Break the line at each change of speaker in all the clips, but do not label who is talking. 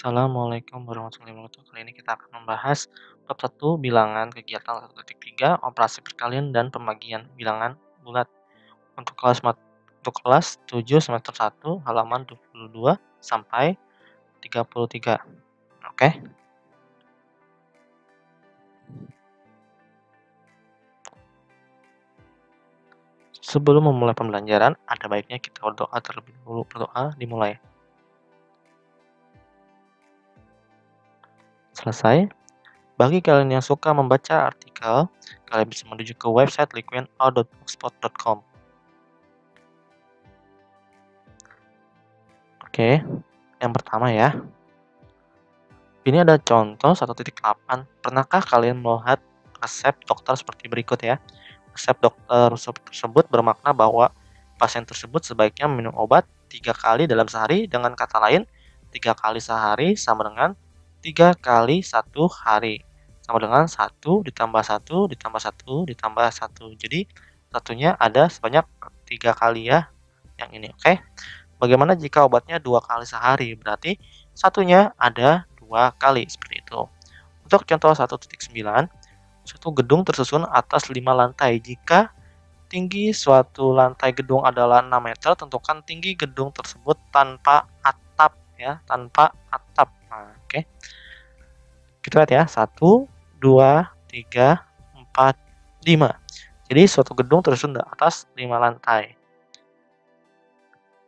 Assalamualaikum warahmatullahi wabarakatuh. Kali ini kita akan membahas bab 1 bilangan kegiatan 1.3 operasi perkalian dan pembagian bilangan bulat untuk kelas 7 semester 1 halaman 22 sampai 33. Oke. Sebelum memulai pembelajaran, ada baiknya kita berdoa terlebih dahulu. Berdoa dimulai. Selesai. Bagi kalian yang suka membaca artikel, kalian bisa menuju ke website liquenau.blogspot.com. Oke, yang pertama ya. Ini ada contoh 1.8. Pernahkah kalian melihat resep dokter seperti berikut ya? Resep dokter tersebut bermakna bahwa pasien tersebut sebaiknya minum obat 3 kali dalam sehari. Dengan kata lain, 3 kali sehari sama dengan 3 kali 1 hari. Sama dengan 1 ditambah 1 ditambah 1 ditambah 1. Jadi satunya ada sebanyak 3 kali ya. Yang ini, oke. Bagaimana jika obatnya 2 kali sehari? Berarti satunya ada 2 kali, seperti itu. Untuk contoh 1.9, suatu gedung tersusun atas 5 lantai. Jika tinggi suatu lantai gedung adalah 6 meter, tentukan tinggi gedung tersebut tanpa atap ya, tanpa atap. Nah, oke. Kita lihat ya, 1, 2, 3, 4, 5. Jadi suatu gedung tersusun di atas 5 lantai.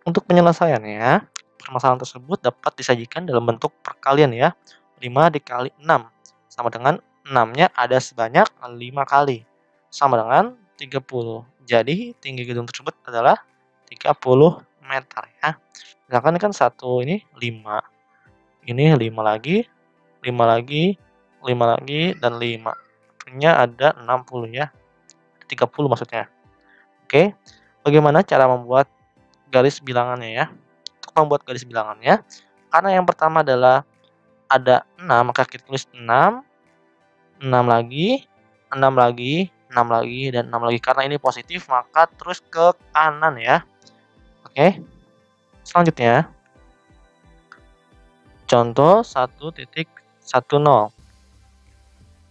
Untuk penyelesaiannya, permasalahan tersebut dapat disajikan dalam bentuk perkalian ya. 5 dikali 6 sama dengan 6-nya ada sebanyak 5 kali. Sama dengan 30. Jadi tinggi gedung tersebut adalah 30 meter ya. Misalkan ini kan satu ini 5. Ini 5 lagi, 5 lagi, 5 lagi, dan 5. Artinya ada 60 ya. 30 maksudnya. Oke, bagaimana cara membuat garis bilangannya ya? Untuk membuat garis bilangannya, karena yang pertama adalah ada 6, maka kita tulis 6, 6 lagi, 6 lagi, 6 lagi, dan 6 lagi. Karena ini positif, maka terus ke kanan ya. Oke, selanjutnya, contoh 1.10.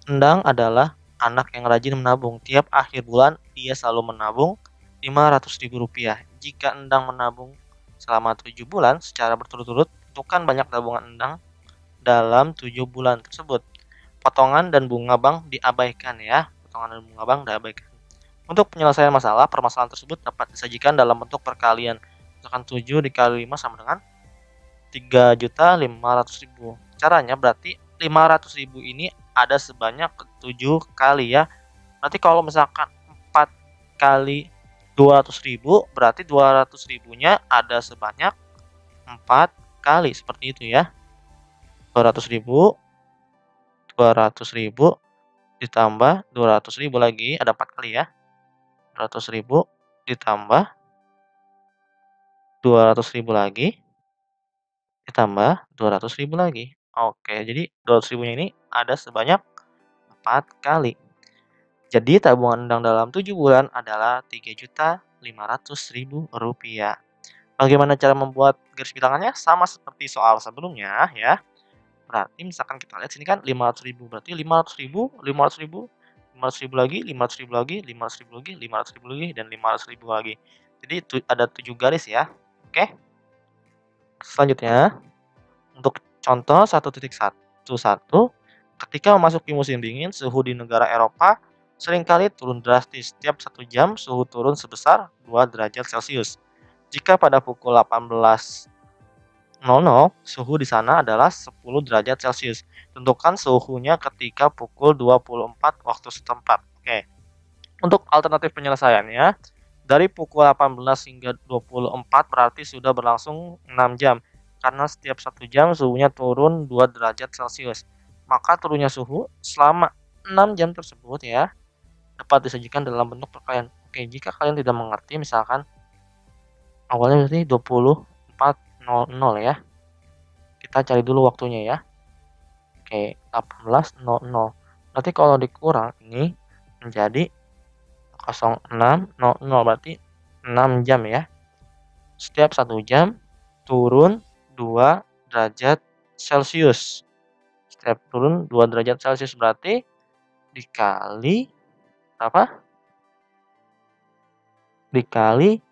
Endang adalah anak yang rajin menabung. Tiap akhir bulan, dia selalu menabung Rp500.000. Jika Endang menabung selama 7 bulan secara berturut-turut, tentukan banyak tabungan Endang dalam 7 bulan tersebut. Potongan dan bunga bank diabaikan ya. Potongan dan bunga bank diabaikan. Untuk penyelesaian masalah, permasalahan tersebut dapat disajikan dalam bentuk perkalian. Misalkan 7 dikali 5 sama dengan 3.500.000. Caranya berarti 500.000 ini ada sebanyak 7 kali ya. Berarti kalau misalkan 4 kali 200.000, berarti 200.000-nya ada sebanyak 4 kali. Seperti itu ya. 200.000 ditambah 200.000 lagi, ada 4 kali ya. 200.000 ditambah 200.000 lagi, ditambah 200.000 lagi. Oke, jadi 200.000-nya ini ada sebanyak 4 kali. Jadi tabungan Endang dalam 7 bulan adalah Rp3.500.000. Bagaimana cara membuat garis bilangannya? Sama seperti soal sebelumnya ya. Berarti misalkan kita lihat sini kan 500.000, berarti 500.000, 500.000, 500.000 lagi, 500.000 lagi, 500.000 lagi, 500.000 lagi, dan 500.000 lagi. Jadi ada 7 garis ya. Oke. Selanjutnya, untuk contoh 1.11, ketika memasuki musim dingin, suhu di negara Eropa seringkali turun drastis. Setiap 1 jam, suhu turun sebesar 2 derajat Celcius. Jika pada pukul 18.00, suhu di sana adalah 10 derajat Celcius. Tentukan suhunya ketika pukul 24 waktu setempat. Oke. Untuk alternatif penyelesaiannya, dari pukul 18 hingga 24 berarti sudah berlangsung 6 jam. Karena setiap 1 jam suhunya turun 2 derajat Celcius. Maka turunnya suhu selama 6 jam tersebut ya dapat disajikan dalam bentuk perkalian. Oke, jika kalian tidak mengerti, misalkan awalnya berarti 24.00 ya. Kita cari dulu waktunya ya. Oke, 18.00. Berarti kalau dikurang ini menjadi 06.00, berarti 6 jam ya. Setiap 1 jam turun 2 derajat Celcius. Setiap turun 2 derajat Celcius berarti dikali apa? Dikali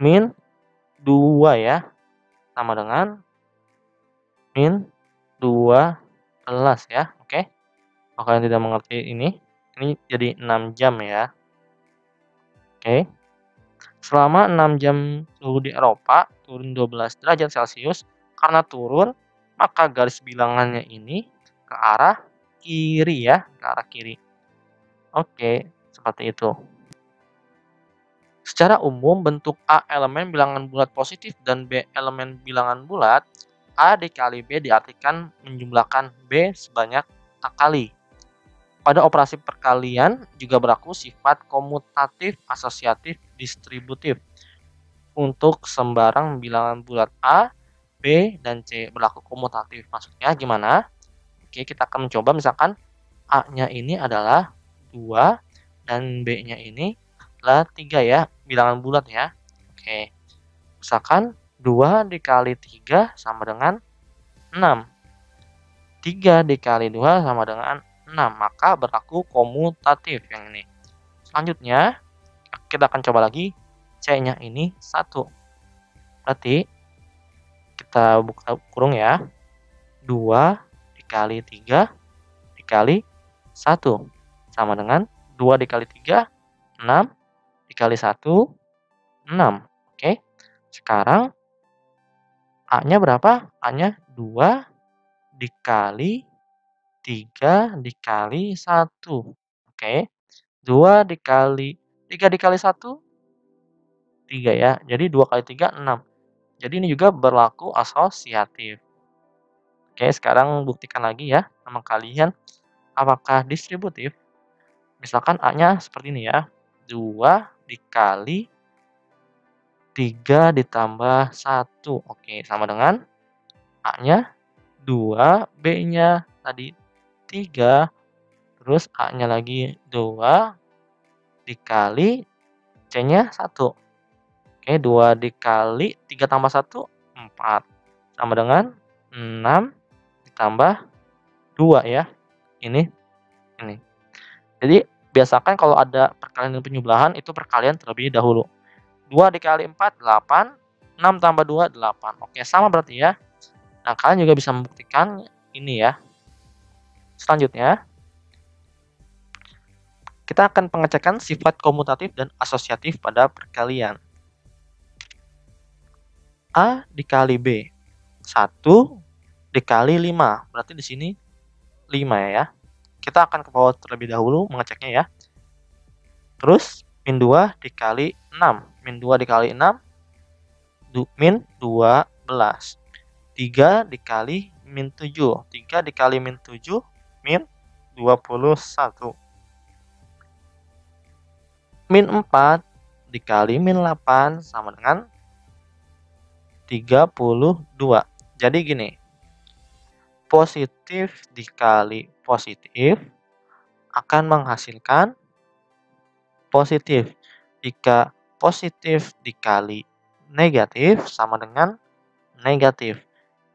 min 2 ya, sama dengan min 12 ya. Oke. Kalau kalian tidak mengerti ini jadi 6 jam ya. Oke. Selama 6 jam suhu di Eropa turun 12 derajat Celcius, karena turun, maka garis bilangannya ini ke arah kiri ya, ke arah kiri. Oke, seperti itu. Secara umum bentuk A elemen bilangan bulat positif dan B elemen bilangan bulat, A dikali B diartikan menjumlahkan B sebanyak A kali. Pada operasi perkalian juga berlaku sifat komutatif, asosiatif, distributif. Untuk sembarang bilangan bulat A, B, dan C berlaku komutatif. Maksudnya gimana? Oke, kita akan mencoba misalkan A-nya ini adalah 2 dan B-nya ini adalah 3 ya, bilangan bulat ya. Oke. Misalkan 2 dikali 3 sama dengan 6. 3 dikali 2 sama dengan 6, maka berlaku komutatif yang ini. Selanjutnya, kita akan coba lagi C-nya ini 1. Berarti kita buka kurung ya. 2 dikali 3 dikali 1 sama dengan 2 dikali 3, 6 dikali 1, 6. Oke. Sekarang A-nya berapa? A-nya 2 dikali 3 dikali 1. Oke. 2 dikali 3 dikali 1, 3 ya. Jadi 2 kali 3, 6. Jadi ini juga berlaku asosiatif. Oke, sekarang buktikan lagi ya sama kalian apakah distributif. Misalkan A-nya seperti ini ya. 2 dikali 3 ditambah 1. Oke, sama dengan A-nya 2, B-nya tadi 3, terus A-nya lagi 2 dikali C-nya 1. Oke, 2 dikali 3 tambah 1, 4. Sama dengan 6 ditambah 2 ya. Ini. Jadi, biasakan kalau ada perkalian dan penyebelahan itu perkalian terlebih dahulu. 2 dikali 4, 8. 6 tambah 2, 8. Oke, sama berarti ya. Nah, kalian juga bisa membuktikan ini ya. Selanjutnya, kita akan pengecekan sifat komutatif dan asosiatif pada perkalian. A dikali B. 1 dikali 5. Berarti di sini 5 ya. Kita akan ke bawah terlebih dahulu mengeceknya ya. Terus, min 2 dikali 6. Min 2 dikali 6, min 12. 3 dikali min 7. 3 dikali min 7, min 21. Min 4 dikali min 8 sama dengan 32. Jadi gini, positif dikali positif akan menghasilkan positif. Jika positif dikali negatif sama dengan negatif.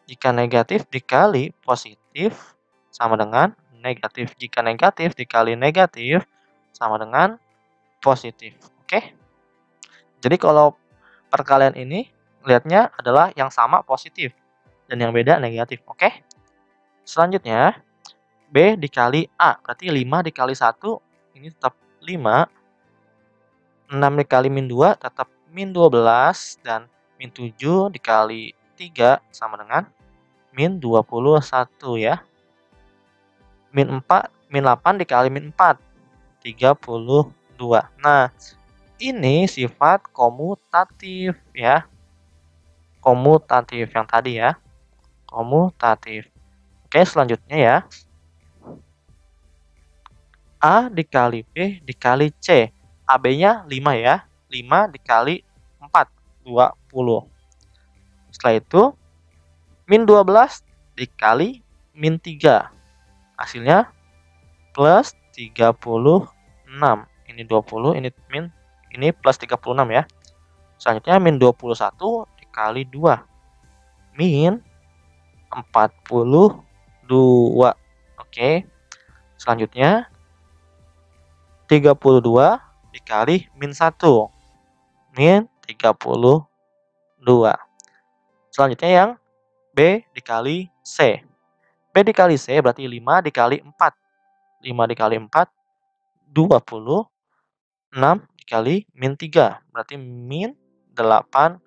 Jika negatif dikali positif sama dengan negatif. Jika negatif dikali negatif sama dengan positif. Oke? Jadi kalau perkalian ini lihatnya adalah yang sama positif dan yang beda negatif. Oke? Selanjutnya, B dikali A. Berarti 5 dikali 1 ini tetap 5. 6 dikali min 2 tetap min 12 dan min 7 dikali 3 sama dengan min 21 ya. Min 4, min 8 dikali min 4, 32. Nah, ini sifat komutatif ya. Komutatif yang tadi ya. Komutatif. Oke, selanjutnya ya. A dikali B dikali C. AB-nya 5 ya. 5 dikali 4, 20. Setelah itu, min 12 dikali min 3. Hasilnya plus 36. Ini 20, ini min, ini plus 36 ya. Selanjutnya min 21 dikali 2. Min 42. Oke. Selanjutnya 32 dikali min 1. Min 32. Selanjutnya yang B dikali C. B dikali C berarti 5 dikali 4. 5 dikali 4, 20. 6 dikali min 3. Berarti min 18.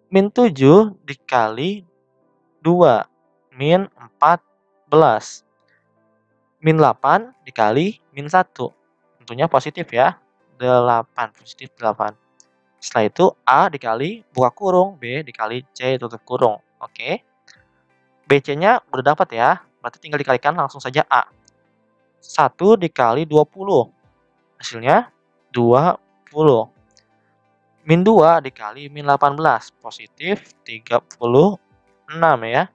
Min 7 dikali 2. Min 14. Min 8 dikali min 1. Tentunya positif ya. 8. Positif 8. Setelah itu A dikali buka kurung, B dikali C tutup kurung. Oke. BC-nya udah dapat ya. Berarti tinggal dikalikan langsung saja A. 1 dikali 20. Hasilnya 20. Min 2 dikali min 18. Positif 36 ya.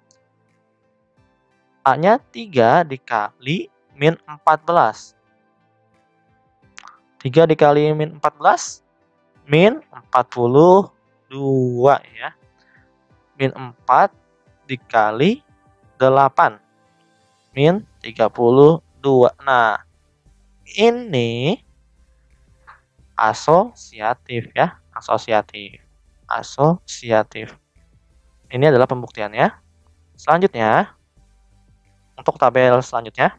A-nya 3 dikali min 14. 3 dikali min 14. Min 42 ya. Min 4 dikali 8. Min 32. Nah, ini asosiatif ya. Asosiatif. Ini adalah pembuktiannya. Selanjutnya, untuk tabel selanjutnya,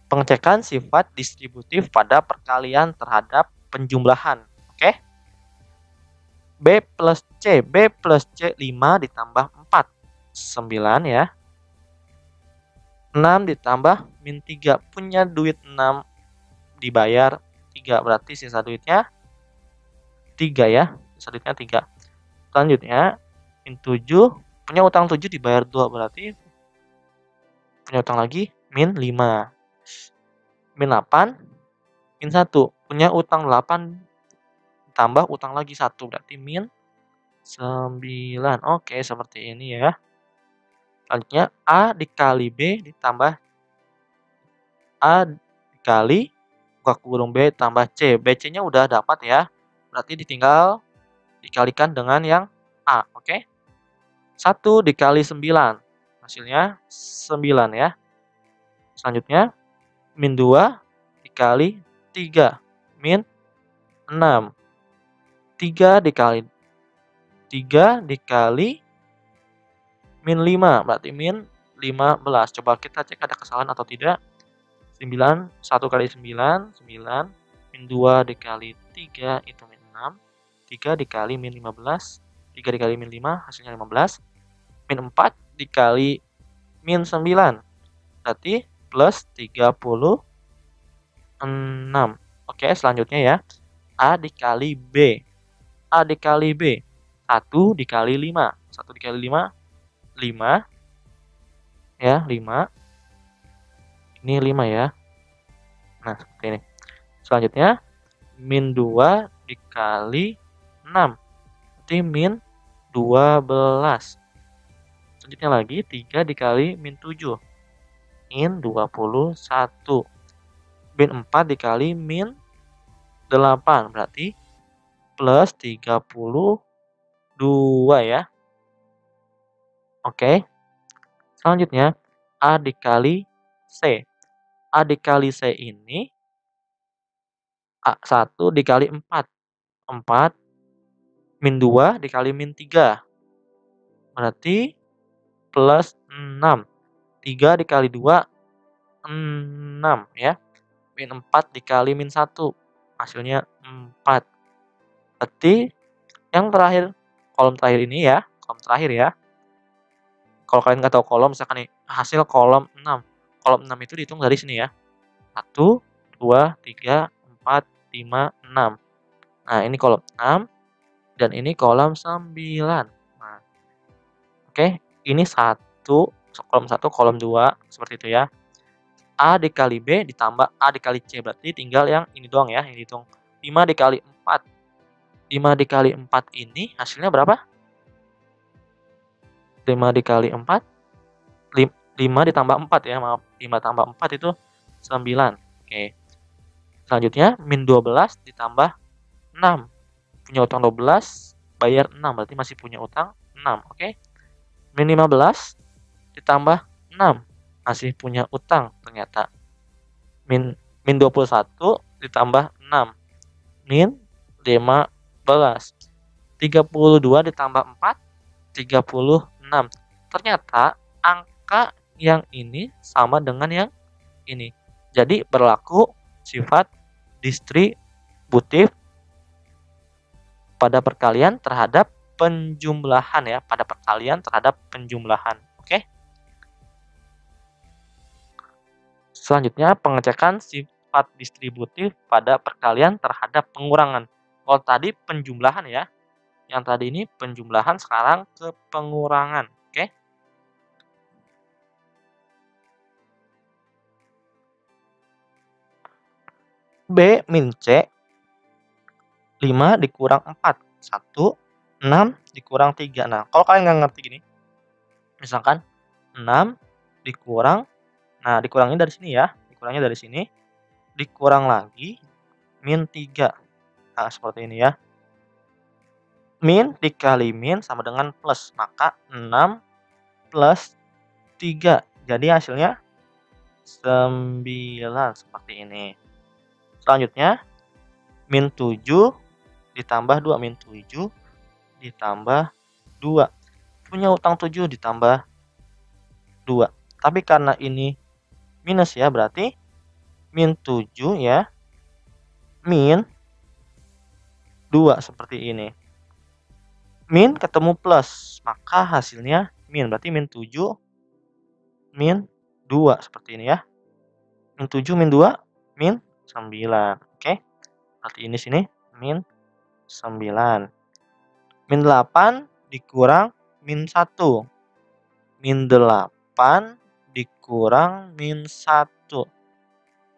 pengecekan sifat distributif pada perkalian terhadap penjumlahan. Oke. B plus C. B plus C 5 ditambah 4. 9 ya. 6 ditambah min 3. Punya duit 6 dibayar 3. Berarti sisa duitnya 3 ya. Sisa duitnya 3. Selanjutnya min 7. Punya utang 7 dibayar 2. Berarti punya utang lagi min 5. Min 8. Min 1. Punya utang 8 tambah utang lagi 1. Berarti min 9. Oke, seperti ini ya. Selanjutnya A dikali B ditambah A dikali buka kurung B tambah C. BC-nya udah dapat ya. Berarti ditinggal dikalikan dengan yang A. Oke. 1 dikali 9. Hasilnya 9 ya. Selanjutnya min 2 dikali 3. Min 6. 3 dikali min 5. Berarti min 15. Coba kita cek ada kesalahan atau tidak. 9, 1 kali 9, 9. Min 2 dikali 3 itu min 6. 3 dikali min 15. 3 dikali min 5 hasilnya 15. Min 4 dikali min 9. Berarti plus 36. Oke, selanjutnya ya. A dikali B. A dikali B. 1 dikali 5. 1 dikali 5. 5. Ya, 5. Ini 5 ya. Nah, seperti ini. Selanjutnya, min 2 dikali 6. Berarti min 12. Selanjutnya lagi, 3 dikali min 7. Min 21. Min 4 dikali min 8. Berarti plus 32 ya. Oke. Selanjutnya A dikali C. A dikali C ini A1 dikali 4. 4 min 2 dikali min 3. Berarti plus 6. 3 dikali 2 6 ya. Min 4 dikali min 1. Hasilnya 4. Berarti yang terakhir, kolom terakhir ini ya, kolom terakhir ya. Kalau kalian nggak tahu kolom, misalkan nih, hasil kolom 6. Kolom 6 itu dihitung dari sini ya. 1, 2, 3, 4, 5, 6. Nah, ini kolom 6 dan ini kolom 9. Nah, oke, ini kolom 1, kolom 2, seperti itu ya. A dikali B ditambah A dikali C, berarti tinggal yang ini doang ya, yang dihitung. 5 dikali 4. 5 dikali 4 ini hasilnya berapa? 5 dikali 4. 5 ditambah 4 ya, maaf. 5 tambah 4 itu 9. Oke. Selanjutnya, min 12 ditambah 6. Punya utang 12, bayar 6. Berarti masih punya utang 6. Oke. Min 15 ditambah 6. Masih punya utang ternyata. Min 21 ditambah 6. Min 15. 32 ditambah 4, 36. Ternyata angka yang ini sama dengan yang ini. Jadi berlaku sifat distributif pada perkalian terhadap penjumlahan ya, pada perkalian terhadap penjumlahan. Oke. Selanjutnya pengecekan sifat distributif pada perkalian terhadap pengurangan. Kalau tadi penjumlahan ya. Yang tadi ini penjumlahan, sekarang ke pengurangan. Oke. B min C 5 dikurang 4. 1, 6 dikurang 3. Nah, kalau kalian nggak ngerti gini, misalkan 6 dikurang, nah dikurangnya dari sini ya, dikurangnya dari sini, dikurang lagi min 3. Nah, seperti ini ya. Min dikali min sama dengan plus, maka 6 plus 3. Jadi hasilnya 9 seperti ini. Selanjutnya min 7 ditambah 2, min 7 ditambah 2. Punya utang 7 ditambah 2. Tapi karena ini minus ya, berarti min 7 ya, min 2 seperti ini. Min ketemu plus, maka hasilnya min, berarti min 7 min 2 seperti ini ya. Min 7 min 2 min 9. Oke. Berarti ini sini min 9. Min 8 dikurang min 1. Min 8 dikurang min 1.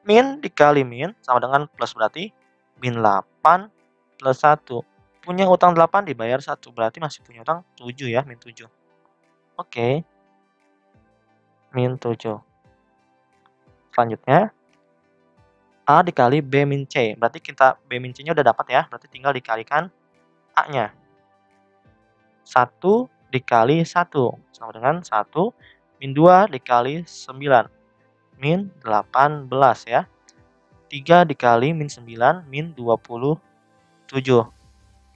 Min dikali min sama dengan plus, berarti min 8 plus 1. Punya utang 8 dibayar 1, berarti masih punya utang 7 ya, min 7. Oke. Min 7. Selanjutnya A dikali B min C. Berarti kita B min C-nya udah dapat ya, berarti tinggal dikalikan A-nya. 1 dikali 1 sama dengan 1 min 2 dikali 9 min 18 ya. 3 dikali min 9 min 27.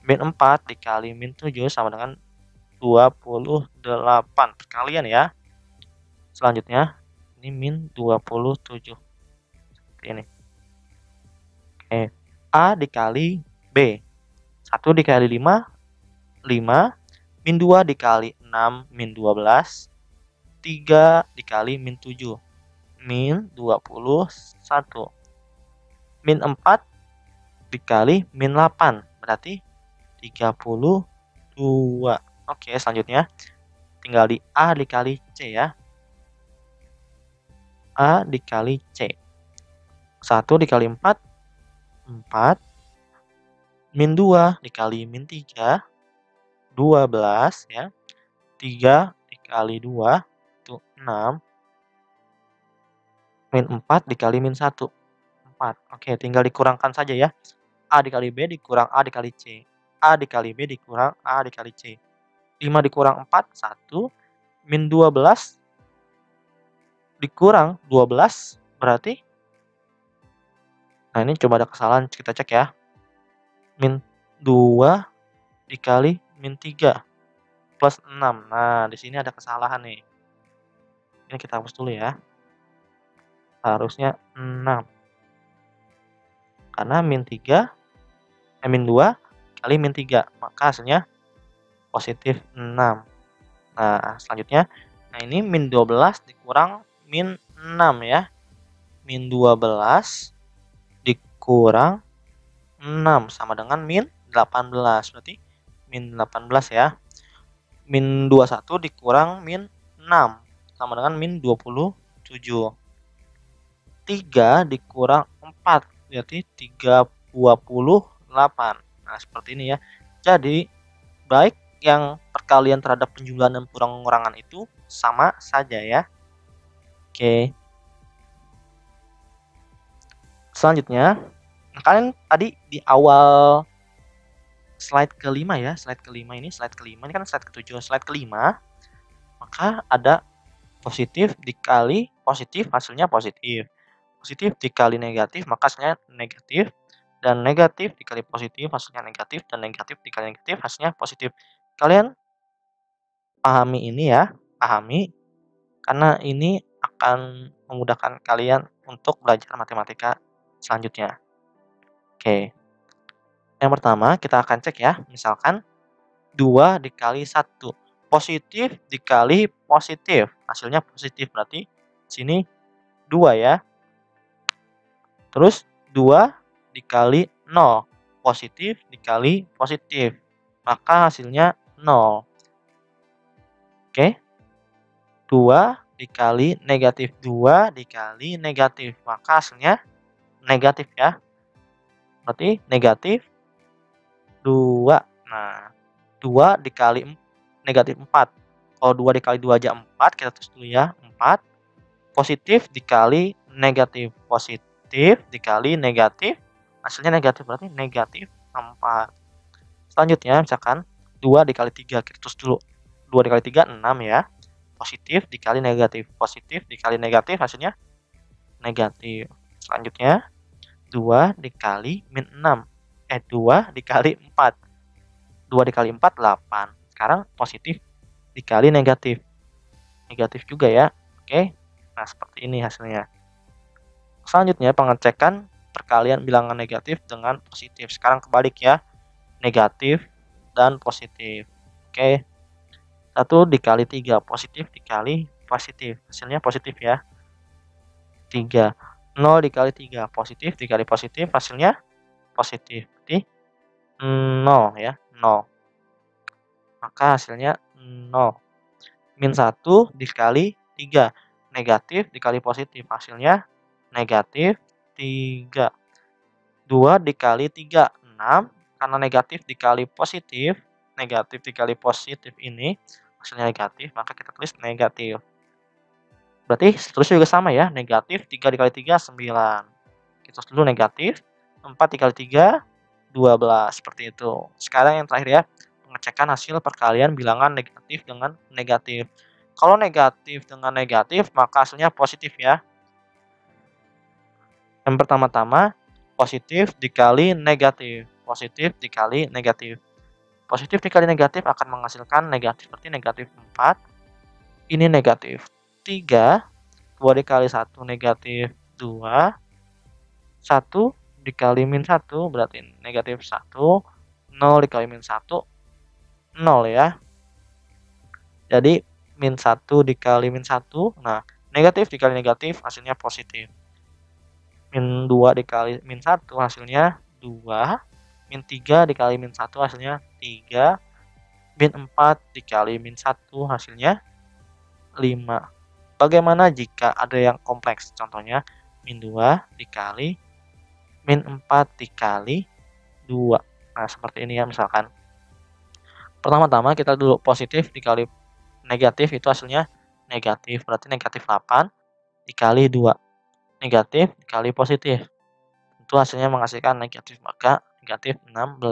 Min 4 dikali min 7 sama dengan 28. Perkalian ya. Selanjutnya ini min 27. Seperti ini. Oke. A dikali B. 1 dikali 5, 5. Min 2 dikali 6, min 12. 3 dikali min 7, min 21. Min 4 dikali min 8, berarti 32. Oke, selanjutnya tinggal di A dikali C ya. A dikali C. 1 dikali 4, 4. Min 2 dikali min 3, 12 ya. 3 dikali 2 itu 6. Min 4 dikali min 1, 4. Oke, tinggal dikurangkan saja ya. A dikali B dikurang A dikali C. A dikali B dikurang A dikali C. 5 dikurang 4, 1. Min 12 dikurang 12, berarti, nah ini coba ada kesalahan, kita cek ya. Min 2 dikali min 3 plus 6. Nah, di sini ada kesalahan nih. Ini kita hapus dulu ya. Harusnya 6. Karena min 2 kali min 3, maka hasilnya positif 6. Nah, selanjutnya, nah ini min 12 dikurang min 6 ya. Min 12 dikurang 6 sama dengan min 18. Berarti min 18 ya. Min 21 dikurang min 6 sama dengan min 27. 3 dikurang 4 berarti 38. Nah, seperti ini ya. Jadi, baik yang perkalian terhadap penjumlahan dan pengurangan itu sama saja ya. Oke. Selanjutnya, kalian tadi di awal slide kelima ya, slide kelima ini kan slide ketujuh, slide kelima, maka ada positif dikali positif hasilnya positif. Positif dikali negatif maka hasilnya negatif, dan negatif dikali positif hasilnya negatif, dan negatif dikali negatif hasilnya positif. Kalian pahami ini ya, pahami, karena ini akan memudahkan kalian untuk belajar matematika selanjutnya. Oke, yang pertama kita akan cek ya, misalkan 2 dikali 1, positif dikali positif, hasilnya positif, berarti sini 2 ya. Terus 2 dikali 0, positif dikali positif, maka hasilnya 0. Oke, 2 dikali negatif 2 dikali negatif, maka hasilnya negatif ya. Berarti negatif 2. Nah, 2 dikali negatif 4. Kalau 2 dikali 2 aja 4, kita tulis dulu ya, 4. Positif dikali negatif, positif dikali negatif, hasilnya negatif, berarti negatif 4. Selanjutnya misalkan 2 dikali 3, kita tulis dulu. 2 dikali 3, 6 ya. Positif dikali negatif, positif dikali negatif, hasilnya negatif. Selanjutnya 2 dikali min 6. 2 dikali 4. 2 dikali 4, 8. Sekarang positif dikali negatif. Negatif juga ya. Oke. Nah, seperti ini hasilnya. Selanjutnya pengecekan perkalian bilangan negatif dengan positif. Sekarang kebalik ya. Negatif dan positif. Oke. 1 dikali 3, positif dikali positif. Hasilnya positif ya. 3. 0 dikali 3, positif dikali positif, hasilnya positif. Berarti 0 ya, 0. Maka hasilnya 0. Min 1 dikali 3, negatif dikali positif, hasilnya negatif 3. 2 dikali 3, 6. Karena negatif dikali positif ini hasilnya negatif, maka kita tulis negatif. Berarti seterusnya juga sama ya, negatif 3 dikali 3, 9. Kita tulis dulu negatif, 4 dikali 3, 12, seperti itu. Sekarang yang terakhir ya, pengecekan hasil perkalian bilangan negatif dengan negatif. Kalau negatif dengan negatif, maka hasilnya positif ya. Yang pertama-tama, positif dikali negatif. Positif dikali negatif. Positif dikali negatif akan menghasilkan negatif, berarti negatif 4. Ini negatif 3, 2 dikali 1 negatif 2, 1 dikali min 1 berarti negatif 1, 0 dikali min 1, 0 ya. Jadi min 1 dikali min 1, nah negatif dikali negatif hasilnya positif. Min 2 dikali min 1 hasilnya 2, min 3 dikali min 1 hasilnya 3, min 4 dikali min 1 hasilnya 5. Bagaimana jika ada yang kompleks? Contohnya min 2 dikali min 4 dikali 2. Nah, seperti ini ya misalkan. Pertama-tama kita dulu positif dikali negatif itu hasilnya negatif. Berarti negatif 8 dikali 2. Negatif dikali positif. Itu hasilnya menghasilkan negatif, maka negatif 16.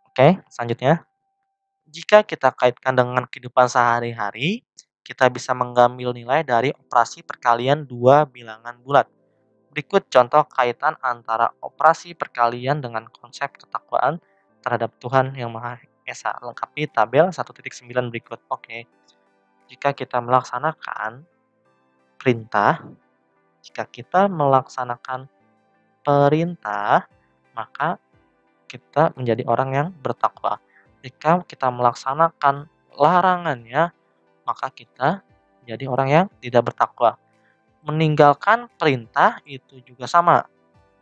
Oke, selanjutnya. Jika kita kaitkan dengan kehidupan sehari-hari, kita bisa mengambil nilai dari operasi perkalian dua bilangan bulat. Berikut contoh kaitan antara operasi perkalian dengan konsep ketakwaan terhadap Tuhan Yang Maha Esa. Lengkapi tabel 1.9 berikut. Oke. Jika kita melaksanakan perintah, maka kita menjadi orang yang bertakwa. Jika kita melaksanakan larangannya, maka kita menjadi orang yang tidak bertakwa. Meninggalkan perintah itu juga sama,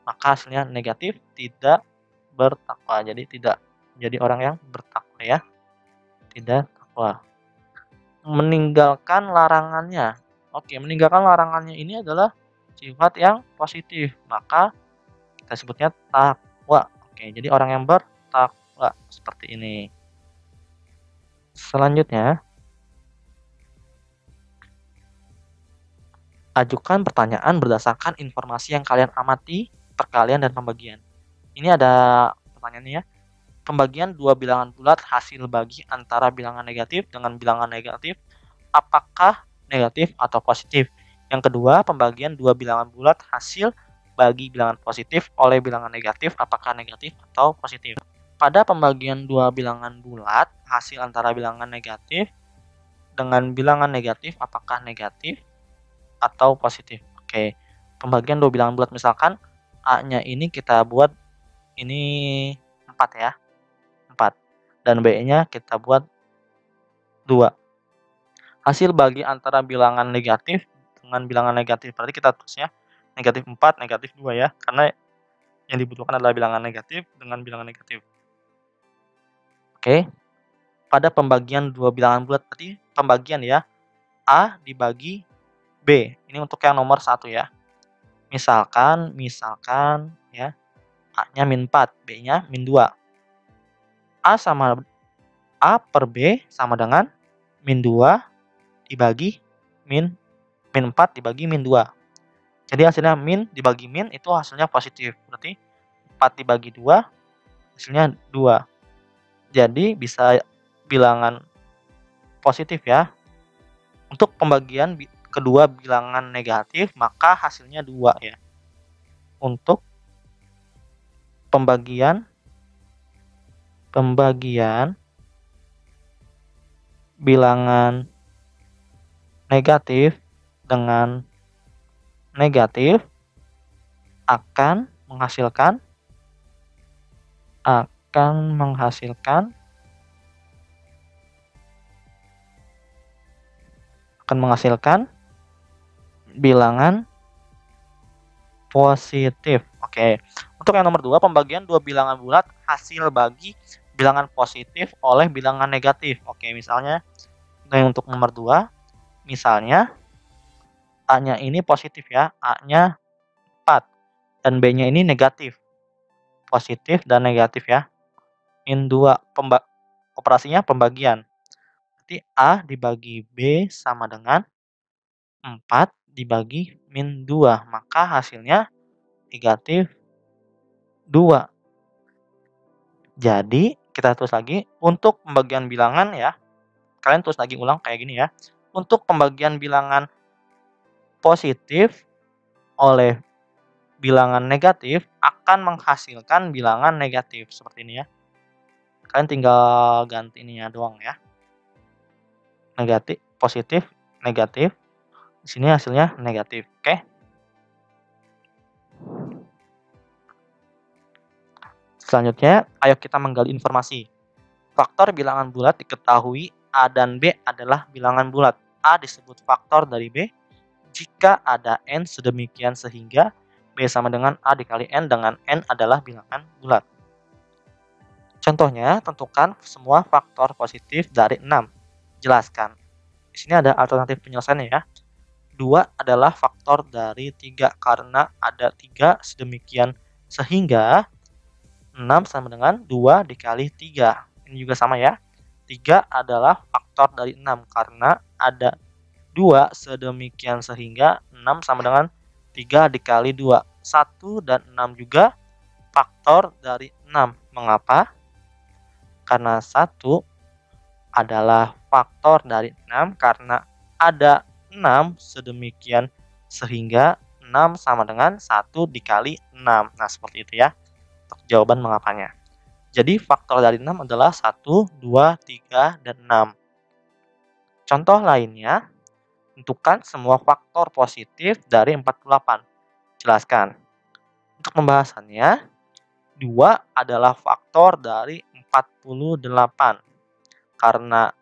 maka hasilnya negatif, tidak bertakwa. Jadi tidak menjadi orang yang bertakwa ya, tidak takwa. Meninggalkan larangannya. Oke, meninggalkan larangannya ini adalah sifat yang positif, maka kita sebutnya takwa. Oke, jadi orang yang bertakwa seperti ini. Selanjutnya, ajukan pertanyaan berdasarkan informasi yang kalian amati, perkalian dan pembagian. Ini ada pertanyaannya ya. Pembagian dua bilangan bulat hasil bagi antara bilangan negatif dengan bilangan negatif, apakah negatif atau positif? Yang kedua, pembagian dua bilangan bulat hasil bagi bilangan positif oleh bilangan negatif, apakah negatif atau positif? Pada pembagian dua bilangan bulat hasil antara bilangan negatif dengan bilangan negatif, apakah negatif atau positif? Oke, pembagian dua bilangan bulat, misalkan A-nya ini kita buat ini 4 ya, 4, dan B-nya kita buat 2. Hasil bagi antara bilangan negatif dengan bilangan negatif, berarti kita tulisnya negatif 4, negatif 2 ya, karena yang dibutuhkan adalah bilangan negatif dengan bilangan negatif. Oke, pada pembagian dua bilangan bulat, berarti pembagian ya, A dibagi B, ini untuk yang nomor 1 ya. Misalkan ya, A-nya -4, B-nya -2. A per B sama dengan -2 dibagi -4 dibagi -2. Jadi hasilnya min dibagi min itu hasilnya positif. Berarti 4 dibagi 2 hasilnya 2. Jadi bisa bilangan positif ya. Untuk pembagian kedua bilangan negatif maka hasilnya 2 ya. Untuk pembagian bilangan negatif dengan negatif akan menghasilkan bilangan positif. Oke. Untuk yang nomor 2, pembagian dua bilangan bulat hasil bagi bilangan positif oleh bilangan negatif. Oke, misalnya untuk nomor 2, misalnya A-nya ini positif ya, A-nya 4 dan B-nya ini negatif. Positif dan negatif ya. Min 2, operasinya pembagian. Berarti A dibagi B sama dengan 4 dibagi min 2, maka hasilnya negatif 2. Jadi kita tulis lagi untuk pembagian bilangan ya, kalian tulis lagi ulang kayak gini ya. Untuk pembagian bilangan positif oleh bilangan negatif akan menghasilkan bilangan negatif seperti ini ya. Kalian tinggal ganti ininya doang ya. Negatif, positif, negatif. Di sini hasilnya negatif. Oke. Selanjutnya, ayo kita menggali informasi. Faktor bilangan bulat diketahui A dan B adalah bilangan bulat. A disebut faktor dari B jika ada N sedemikian sehingga B sama dengan A dikali N dengan N adalah bilangan bulat. Contohnya, tentukan semua faktor positif dari 6. Jelaskan. Di sini ada alternatif penyelesaiannya ya. 2 adalah faktor dari 3 karena ada 3 sedemikian sehingga 6 sama dengan 2 dikali 3. Ini juga sama ya. 3 adalah faktor dari 6 karena ada 2 sedemikian sehingga 6 sama dengan 3 dikali 2. 1 dan 6 juga faktor dari 6. Mengapa? Karena 1 adalah faktor dari 6 karena ada 6 sedemikian sehingga 6 sama dengan 1 dikali 6. Nah, seperti itu ya. Untuk jawaban mengapanya. Jadi faktor dari 6 adalah 1, 2, 3, dan 6. Contoh lainnya, tentukan semua faktor positif dari 48. Jelaskan. Untuk pembahasannya, 2 adalah faktor dari 48. Karena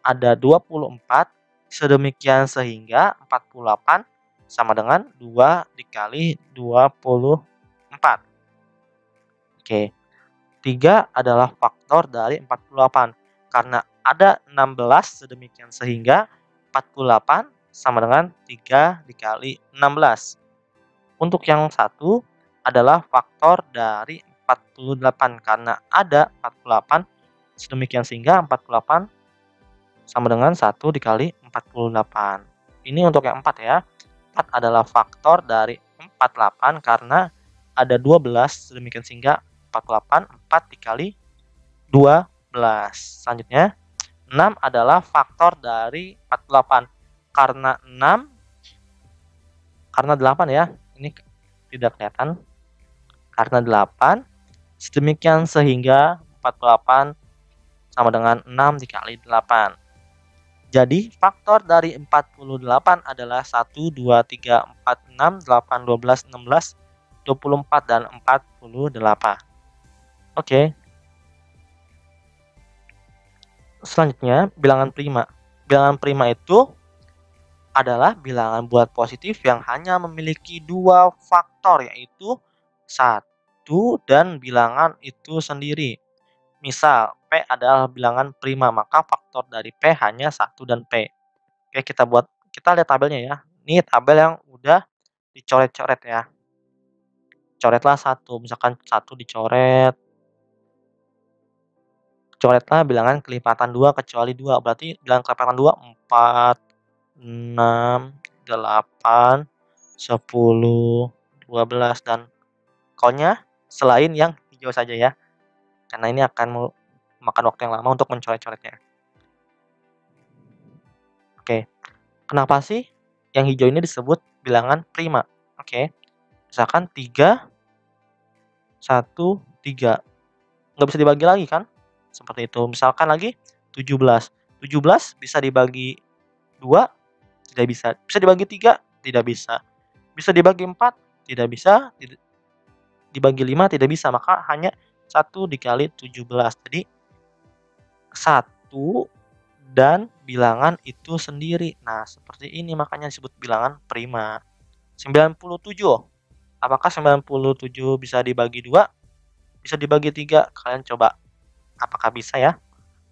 ada 24, sedemikian sehingga 48 sama dengan 2 dikali 24. Oke, 3 adalah faktor dari 48. Karena ada 16 sedemikian sehingga 48 sama dengan 3 dikali 16. Untuk yang 1 adalah faktor dari 48 karena ada 48 sedemikian sehingga 48 sama dengan 1 dikali 48. Ini untuk yang 4 ya. 4 adalah faktor dari 48 karena ada 12 sedemikian sehingga 48 4 dikali 12. Selanjutnya, 6 adalah faktor dari 48. Karena 8 ya, ini tidak kelihatan. Karena 8, sedemikian sehingga 48 sama dengan 6 dikali 8. Jadi faktor dari 48 adalah 1, 2, 3, 4, 6, 8, 12, 16, 24, dan 48. Oke. Selanjutnya, bilangan prima. Bilangan prima itu adalah bilangan bulat positif yang hanya memiliki dua faktor, yaitu 1 dan bilangan itu sendiri. Misal, P adalah bilangan prima, maka faktor dari P hanya 1 dan P. Oke, kita lihat tabelnya ya. Ini tabel yang udah dicoret-coret ya. Coretlah 1, misalkan 1 dicoret. Coretlah bilangan kelipatan 2 kecuali 2, berarti bilangan kelipatan 2 4, 6, 8, 10, 12, dan pokoknya selain yang hijau saja ya. Karena ini akan memakan waktu yang lama untuk mencoret-coretnya. Oke. Kenapa sih yang hijau ini disebut bilangan prima? Oke. Misalkan 3, 1, 3. Nggak bisa dibagi lagi kan? Seperti itu. Misalkan lagi 17. 17 bisa dibagi 2? Tidak bisa. Bisa dibagi 3? Tidak bisa. Bisa dibagi 4? Tidak bisa. Dibagi 5? Tidak bisa. Maka hanya 1 dikali 17. Jadi 1 dan bilangan itu sendiri. Nah, seperti ini makanya disebut bilangan prima. 97. Apakah 97 bisa dibagi 2? Bisa dibagi 3? Kalian coba. Apakah bisa ya?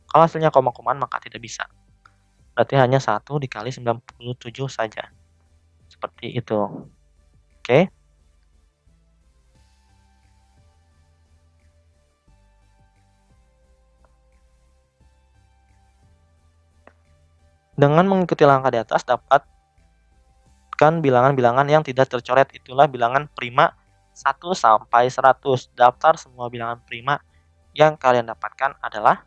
Kalau hasilnya koma-komaan maka tidak bisa. Berarti hanya 1 dikali 97 saja. Seperti itu. Oke. Dengan mengikuti langkah di atas dapatkan bilangan-bilangan yang tidak tercoret. Itulah bilangan prima 1 sampai 100. Daftar semua bilangan prima yang kalian dapatkan adalah,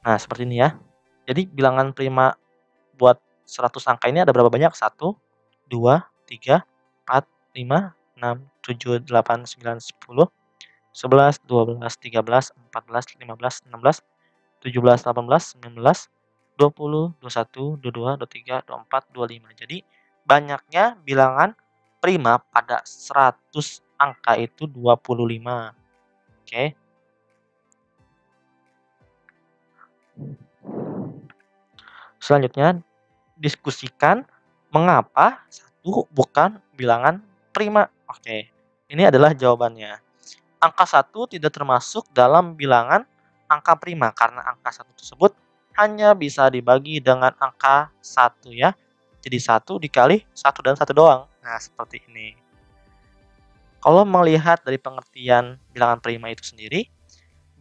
nah seperti ini ya. Jadi bilangan prima buat 100 angka ini ada berapa banyak? 1, 2, 3, 4, 5, 6, 7, 8, 9, 10, 11, 12, 13, 14, 15, 16, 17, 18, 19, 20, 21, 22, 23, 24, 25. Jadi banyaknya bilangan prima pada 100 angka itu 25. Oke. Selanjutnya, diskusikan mengapa 1 bukan bilangan prima. Oke, ini adalah jawabannya. Angka 1 tidak termasuk dalam bilangan angka prima karena angka 1 tersebut hanya bisa dibagi dengan angka 1 ya. Jadi 1 dikali 1 dan 1 doang. Nah, seperti ini. Kalau melihat dari pengertian bilangan prima itu sendiri,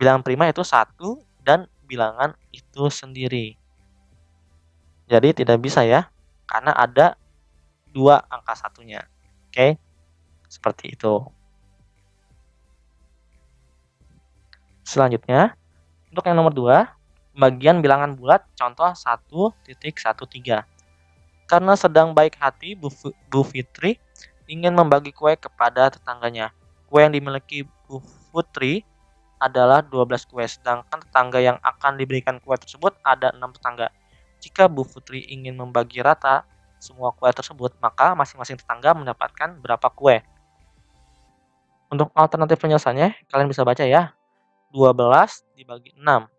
bilangan prima itu 1 dan bilangan itu sendiri. Jadi tidak bisa ya, karena ada 2 angka satunya. Oke, seperti itu. Selanjutnya, untuk yang nomor 2, bagian bilangan bulat contoh 1.13. Karena sedang baik hati, Bu Fitri ingin membagi kue kepada tetangganya. Kue yang dimiliki Bu Putri adalah 12 kue, sedangkan tetangga yang akan diberikan kue tersebut ada 6 tetangga. Jika Bu Putri ingin membagi rata semua kue tersebut, maka masing-masing tetangga mendapatkan berapa kue? Untuk alternatif penyelesaiannya, kalian bisa baca ya. 12 dibagi 6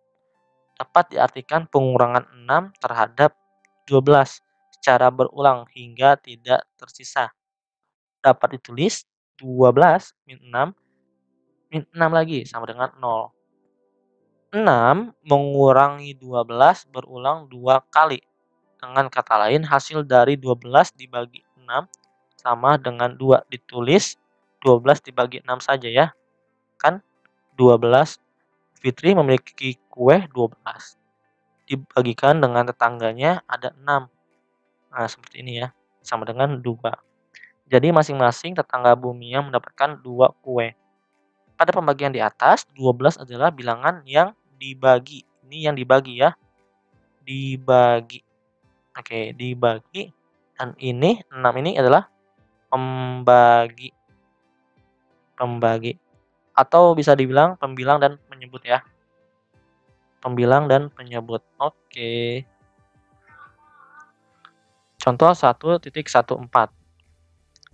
dapat diartikan pengurangan 6 terhadap 12 secara berulang hingga tidak tersisa. Dapat ditulis 12 min 6 lagi sama dengan 0. 6 mengurangi 12 berulang 2 kali. Dengan kata lain, hasil dari 12 dibagi 6 sama dengan 2. Ditulis 12 dibagi 6 saja ya. Kan 12, Fitri memiliki kue 12. Dibagikan dengan tetangganya ada 6. Nah, seperti ini ya. Sama dengan 2. Jadi masing-masing tetangga Bumi yang mendapatkan 2 kue. pada pembagian di atas, 12 adalah bilangan yang dibagi. Ini yang dibagi ya, dibagi. Oke, dibagi. Dan ini 6 ini adalah pembagi. Pembagi. Atau bisa dibilang pembilang dan penyebut ya. Pembilang dan penyebut. Oke. Contoh 1.14.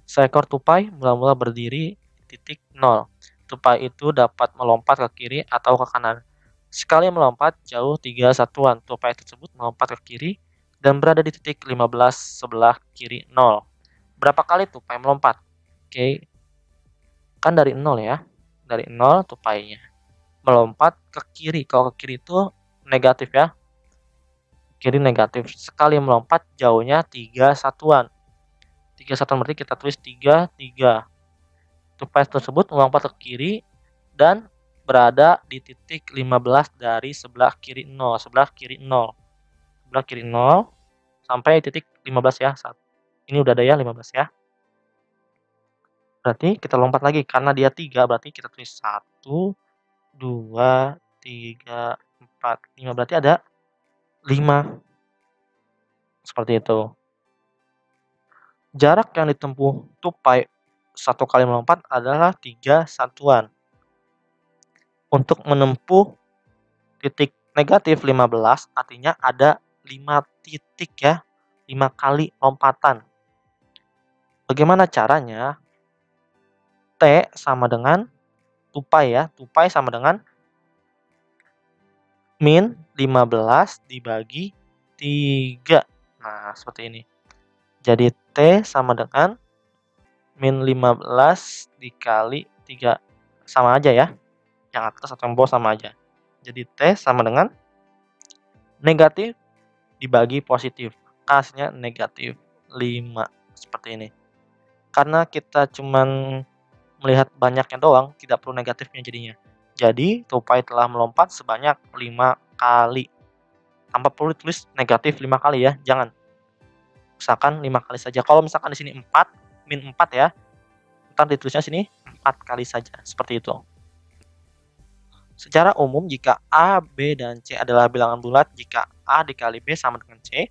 Seekor tupai mula-mula berdiri di titik 0. Tupai itu dapat melompat ke kiri atau ke kanan. Sekali melompat jauh 3 satuan, tupai tersebut melompat ke kiri dan berada di titik 15 sebelah kiri 0. Berapa kali tupai melompat? Oke, kan dari 0 ya. Dari 0 tupainya. Melompat ke kiri. Kalau ke kiri itu negatif ya. Kiri negatif. Sekali melompat jauhnya 3 satuan. 3 satuan berarti kita tulis 3, 3. Tupai tersebut melompat ke kiri dan berada di titik 15 dari sebelah kiri 0. Sebelah kiri 0. Sebelah kiri 0 sampai titik 15 ya. Ini udah ada ya 15 ya. Berarti kita lompat lagi karena dia 3 berarti kita tulis 1, 2, 3, 4, 5. Berarti ada 5. Seperti itu. Jarak yang ditempuh tupai satu kali melompat adalah 3 satuan. Untuk menempuh titik negatif 15 artinya ada 5 titik ya. 5 kali lompatan. Bagaimana caranya? T sama dengan tupai ya. Tupai sama dengan min 15 dibagi 3. Nah, seperti ini. Jadi T sama dengan min 15 dikali 3. Sama aja ya. Yang atas atau yang bawah sama aja. Jadi T sama dengan negatif dibagi positif. K-nya negatif 5. Seperti ini. Karena kita cuman melihat banyaknya doang, tidak perlu negatifnya jadinya. Jadi, tupai telah melompat sebanyak 5 kali. Tanpa perlu ditulis negatif 5 kali ya, jangan. Misalkan 5 kali saja. Kalau misalkan di sini 4, min 4 ya. Ntar ditulisnya sini 4 kali saja, seperti itu. Secara umum jika A, B, dan C adalah bilangan bulat, jika A dikali B sama dengan C,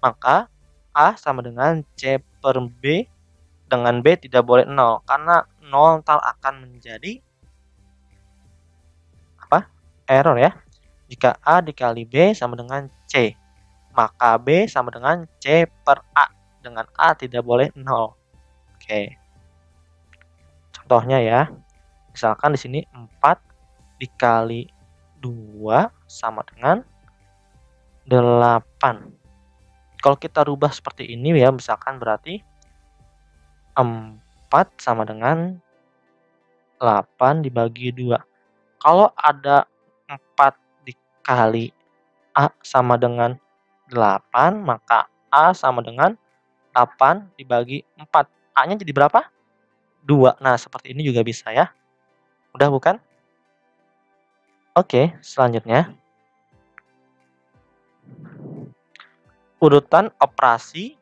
maka A sama dengan C per B dengan B tidak boleh 0. Karena 0 ntar akan menjadi apa? Error ya. Jika A dikali B sama dengan C, maka B sama dengan C per A. Dengan A tidak boleh 0. Oke. Contohnya ya. Misalkan di sini 4 dikali 2 sama dengan 8. Kalau kita rubah seperti ini ya, misalkan berarti 4 sama dengan 8 dibagi 2. Kalau ada 4 dikali A sama dengan 8, maka A sama dengan 8 dibagi 4. A-nya jadi berapa? 2. Nah, seperti ini juga bisa ya. Udah bukan? Oke, selanjutnya. Urutan operasi.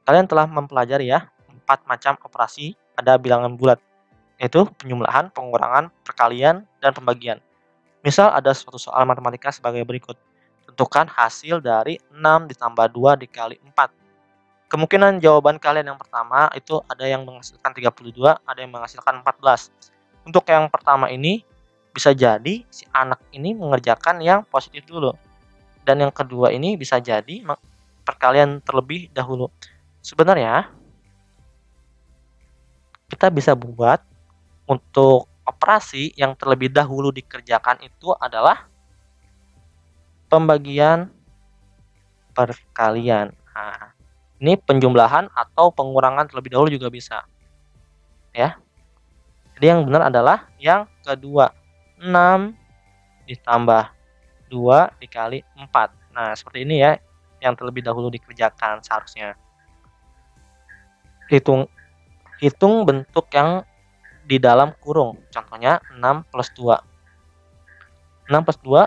Kalian telah mempelajari ya, 4 macam operasi pada bilangan bulat, yaitu penjumlahan, pengurangan, perkalian, dan pembagian. Misal ada suatu soal matematika sebagai berikut. Tentukan hasil dari 6 ditambah 2 dikali 4. Kemungkinan jawaban kalian yang pertama itu ada yang menghasilkan 32, ada yang menghasilkan 14. Untuk yang pertama ini bisa jadi si anak ini mengerjakan yang positif dulu. Dan yang kedua ini bisa jadi perkalian terlebih dahulu. Sebenarnya kita bisa buat untuk operasi yang terlebih dahulu dikerjakan itu adalah pembagian perkalian. Nah, ini penjumlahan atau pengurangan terlebih dahulu juga bisa. Ya. Jadi yang benar adalah yang kedua. 6 ditambah 2 dikali 4. Nah, seperti ini ya yang terlebih dahulu dikerjakan seharusnya. Hitung bentuk yang di dalam kurung. Contohnya 6 plus 2. 6 plus 2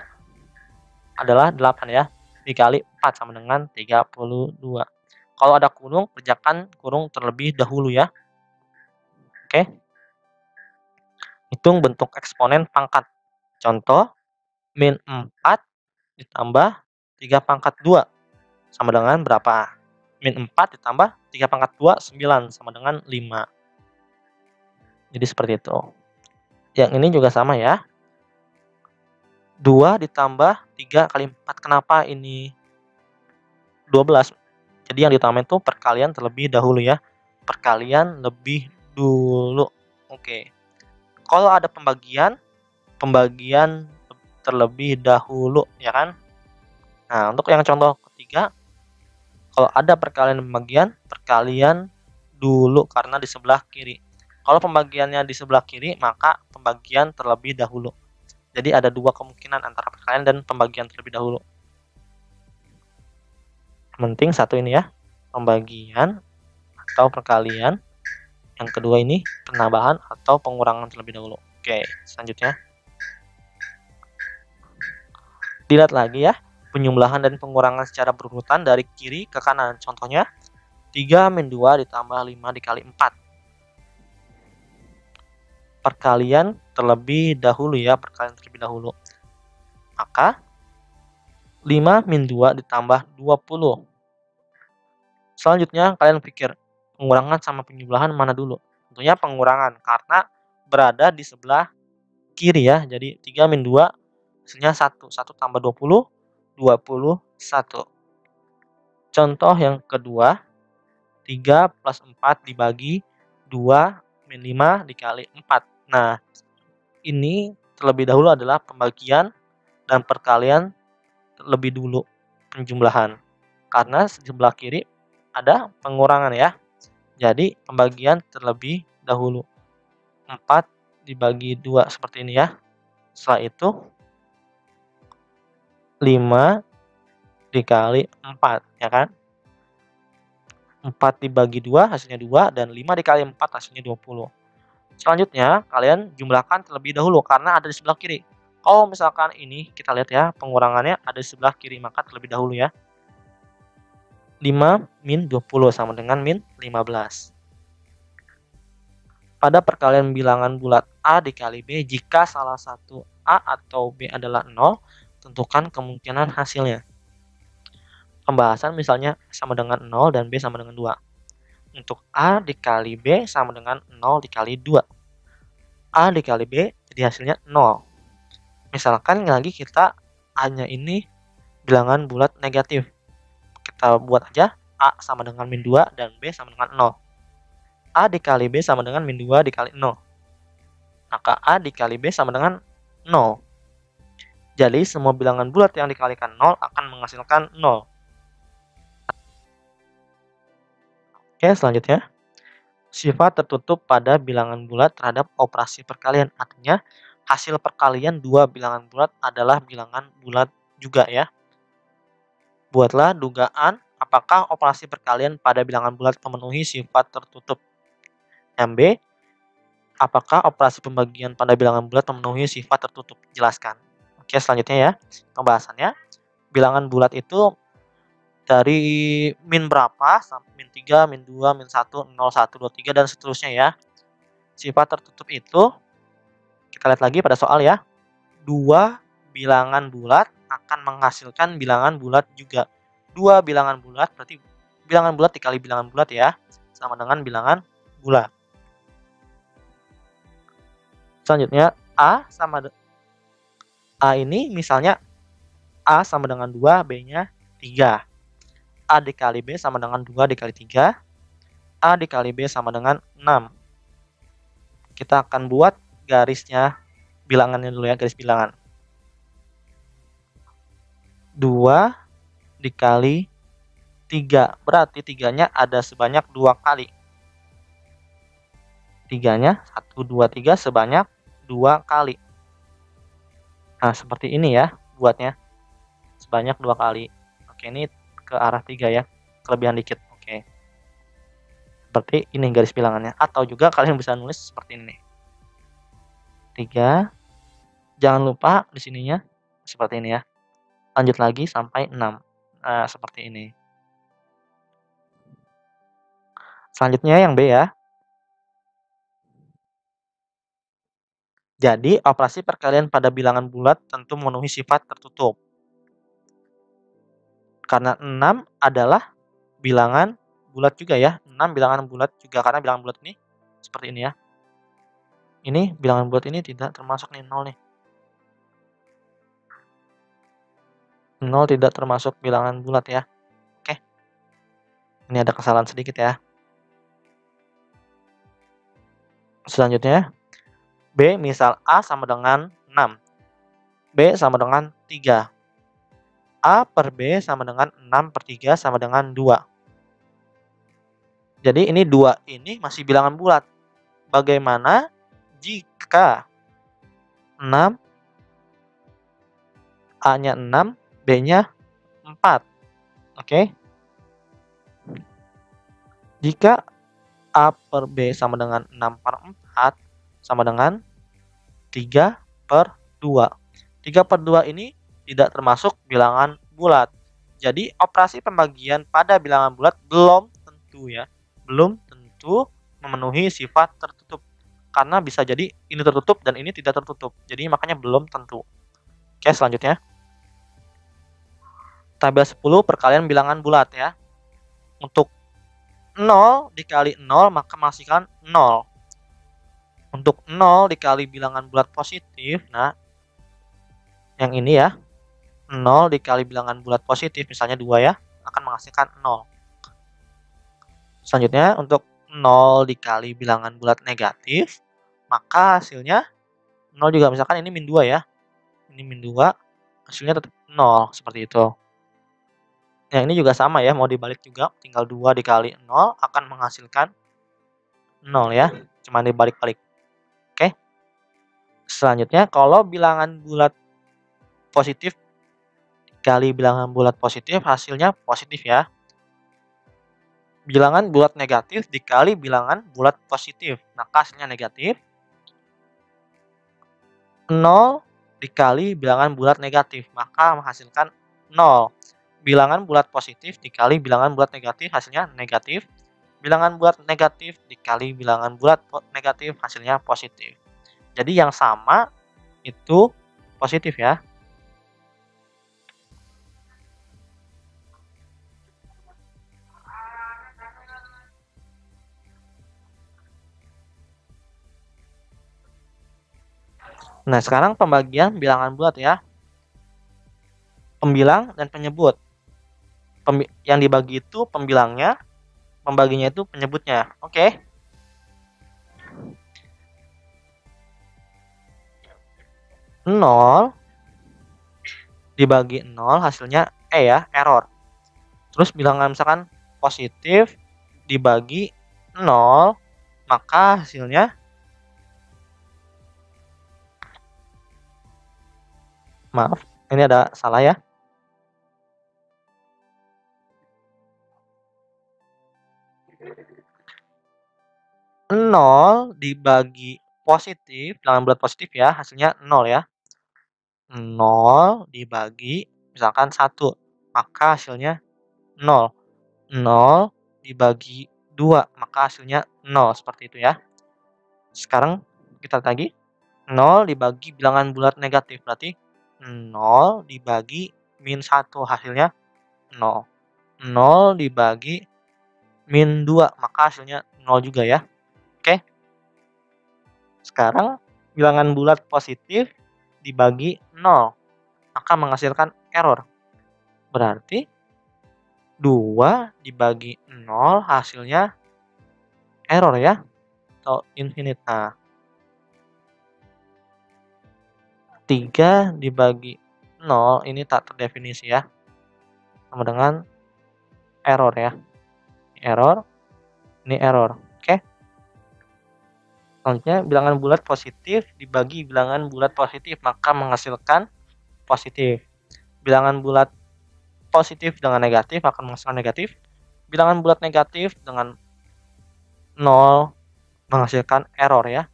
adalah 8 ya. Dikali 4 sama dengan 32. Kalau ada kurung, kerjakan kurung terlebih dahulu ya. Oke. Hitung bentuk eksponen pangkat. Contoh, min 4 ditambah 3 pangkat 2 sama dengan berapa? Min 4 ditambah 3 pangkat 2, 9 sama dengan 5. Jadi seperti itu. Yang ini juga sama ya. 2 ditambah 3 kali 4. Kenapa ini 12? Jadi yang ditambahin itu perkalian terlebih dahulu ya. Perkalian lebih dulu. Oke. Kalau ada pembagian, pembagian terlebih dahulu ya kan. Nah, untuk yang contoh ketiga, kalau ada perkalian pembagian, perkalian dulu karena di sebelah kiri. Kalau pembagiannya di sebelah kiri, maka pembagian terlebih dahulu. Jadi ada dua kemungkinan antara perkalian dan pembagian terlebih dahulu. Penting satu ini ya, pembagian atau perkalian. Yang kedua ini penambahan atau pengurangan terlebih dahulu. Oke, selanjutnya. Dilihat lagi ya, penjumlahan dan pengurangan secara berurutan dari kiri ke kanan. Contohnya, 3 min 2 ditambah 5 dikali 4. Perkalian terlebih dahulu ya, perkalian terlebih dahulu. Maka 5 min 2 ditambah 20. Selanjutnya kalian pikir pengurangan sama penjumlahan mana dulu? Tentunya pengurangan karena berada di sebelah kiri ya. Jadi 3 min 2 hasilnya 1. 1 tambah 20, 21. Contoh yang kedua, 3 plus 4 dibagi 2 min 5 dikali 4. Nah, ini terlebih dahulu adalah pembagian dan perkalian terlebih dulu penjumlahan. Karena sebelah kiri ada pengurangan ya. Jadi pembagian terlebih dahulu. 4 dibagi 2 seperti ini ya. Setelah itu 5 dikali 4 ya kan. 4 dibagi 2 hasilnya 2 dan 5 dikali 4 hasilnya 20. Selanjutnya kalian jumlahkan terlebih dahulu karena ada di sebelah kiri. Kalau misalkan ini kita lihat ya pengurangannya ada di sebelah kiri maka terlebih dahulu ya. 5 min 20 sama dengan min 15. Pada perkalian bilangan bulat A dikali B, jika salah satu A atau B adalah 0, tentukan kemungkinan hasilnya. Pembahasan misalnya sama dengan 0 dan B sama dengan 2. Untuk A dikali B sama dengan 0 dikali 2. A dikali B jadi hasilnya 0. Misalkan lagi kita A-nya ini bilangan bulat negatif. Kita buat aja A sama dengan min 2 dan B sama dengan 0. A dikali B sama dengan min 2 dikali 0. Maka A dikali B sama dengan 0. Jadi semua bilangan bulat yang dikalikan 0 akan menghasilkan 0. Oke, selanjutnya. Sifat tertutup pada bilangan bulat terhadap operasi perkalian. Artinya hasil perkalian dua bilangan bulat adalah bilangan bulat juga ya. Buatlah dugaan apakah operasi perkalian pada bilangan bulat memenuhi sifat tertutup. Yang B, apakah operasi pembagian pada bilangan bulat memenuhi sifat tertutup? Jelaskan. Oke, selanjutnya ya. Pembahasannya. Bilangan bulat itu dari min berapa sampai min 3, min 2, min 1, 0, 1, 2, 3 dan seterusnya ya. Sifat tertutup itu kita lihat lagi pada soal ya. Dua bilangan bulat akan menghasilkan bilangan bulat juga. Dua bilangan bulat berarti bilangan bulat dikali bilangan bulat ya. Sama dengan bilangan bulat. Selanjutnya A ini misalnya A sama dengan 2, B-nya 3. A dikali B sama dengan 2 dikali 3. A dikali B sama dengan 6. Kita akan buat garisnya, bilangannya dulu ya, garis bilangan. 2 dikali 3, berarti 3-nya ada sebanyak 2 kali. 3-nya 1, 2, 3 sebanyak 2 kali. Nah, seperti ini ya buatnya. Sebanyak 2 kali. Oke, ini ke arah 3 ya. Kelebihan dikit. Oke. Seperti ini garis bilangannya. Atau juga kalian bisa nulis seperti ini. 3. Jangan lupa di sininya seperti ini ya. Lanjut lagi sampai 6. Nah, seperti ini. Selanjutnya yang B ya. Jadi, operasi perkalian pada bilangan bulat tentu memenuhi sifat tertutup. Karena 6 adalah bilangan bulat juga ya, 6 bilangan bulat juga karena bilangan bulat ini seperti ini ya. Ini bilangan bulat ini tidak termasuk nih 0 nih. 0 tidak termasuk bilangan bulat ya. Oke. Ini ada kesalahan sedikit ya. Selanjutnya, B misal A sama dengan 6. B sama dengan 3. A per B sama dengan 6 per 3 sama dengan 2. Jadi ini 2 ini masih bilangan bulat. Bagaimana jika 6, A-nya 6, B-nya 4? Oke. Jika A per B sama dengan 6 per 4 sama dengan 3 per 2. 3 per 2 ini tidak termasuk bilangan bulat. Jadi operasi pembagian pada bilangan bulat belum tentu ya. Belum tentu memenuhi sifat tertutup. Karena bisa jadi ini tertutup dan ini tidak tertutup. Jadi makanya belum tentu. Oke, selanjutnya. Tabel 10 perkalian bilangan bulat ya. Untuk 0 dikali 0 maka menghasilkan 0. Untuk 0 dikali bilangan bulat positif, nah yang ini ya, 0 dikali bilangan bulat positif, misalnya 2 ya, akan menghasilkan 0. Selanjutnya, untuk 0 dikali bilangan bulat negatif, maka hasilnya 0 juga, misalkan ini min 2 ya, ini min 2, hasilnya tetap 0, seperti itu. Yang ini juga sama ya, mau dibalik juga, tinggal 2 dikali 0 akan menghasilkan 0 ya, cuma dibalik-balik. Oke. Selanjutnya, kalau bilangan bulat positif dikali bilangan bulat positif, hasilnya positif ya. Bilangan bulat negatif dikali bilangan bulat positif, maka hasilnya negatif. 0 dikali bilangan bulat negatif, maka menghasilkan 0. Bilangan bulat positif dikali bilangan bulat negatif, hasilnya negatif. Bilangan bulat negatif dikali bilangan bulat negatif, hasilnya positif. Jadi yang sama itu positif ya. Nah, sekarang pembagian bilangan bulat ya. Pembilang dan penyebut. Yang dibagi itu pembilangnya, pembaginya itu penyebutnya. Oke. Nol dibagi 0 hasilnya E ya, error. Terus bilangan misalkan positif dibagi 0, maka hasilnya maaf, ini ada salah ya. Nol dibagi positif, bilangan bulat positif ya, hasilnya 0 ya. 0 dibagi misalkan 1, maka hasilnya 0. 0 dibagi 2, maka hasilnya 0, seperti itu ya. Sekarang kita lihat lagi, 0 dibagi bilangan bulat negatif, berarti 0 dibagi min 1, hasilnya 0. 0 dibagi min 2, maka hasilnya 0 juga ya. Oke. Sekarang bilangan bulat positif dibagi 0, maka menghasilkan error. Berarti 2 dibagi 0 hasilnya error ya, atau infinite. Nah, 3 dibagi 0 ini tak terdefinisi ya, sama dengan error ya. Error, ini error. Oke. Selanjutnya bilangan bulat positif dibagi bilangan bulat positif, maka menghasilkan positif. Bilangan bulat positif dengan negatif akan menghasilkan negatif. Bilangan bulat negatif dengan 0 menghasilkan error ya.